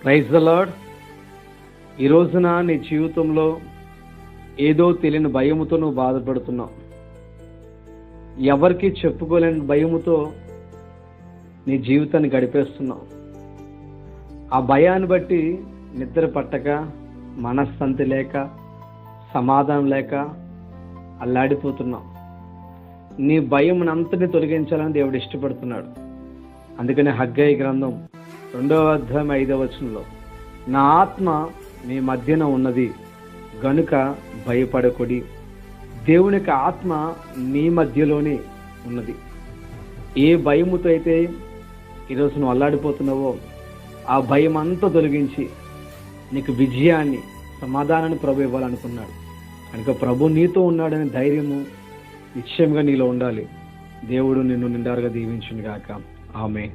Praise the lord. ఈ రోజున నీ జీవితంలో ఏదో తెలియని భయముతో నువ్వు బాధపడుతున్నావు. ఎవరికి చెప్పుకోలేని భయముతో నీ జీవితాన్ని గడిపేస్తున్నావు. ఆ భయాన్ని బట్టి నిద్ర పట్టక, మనశ్శాంతి లేక, సమాధానం లేక అల్లాడిపోతున్నావు. నీ భయమునంతటిని తొలగించాలని దేవుడు ఇష్టపడుతున్నాడు. అందుకని హగ్గయి గ్రంథం 2వ అధ్యాయం 5వ వచనంలో, నా ఆత్మ మీ మధ్యన ఉన్నది గనుక భయపడకుడి. దేవునికి ఆత్మ నీ మధ్యలోనే ఉన్నది. ఏ భయముతో అయితే ఈరోజు నువ్వు అల్లాడిపోతున్నావో ఆ భయం అంతా తొలగించి నీకు విజయాన్ని, సమాధానాన్ని ప్రభు ఇవ్వాలనుకున్నాడు. కనుక ప్రభు నీతో ఉన్నాడనే ధైర్యము నిశ్చయంగా నీలో ఉండాలి. దేవుడు నిన్ను నిండారుగా దీవించును గాక. ఆమేన్.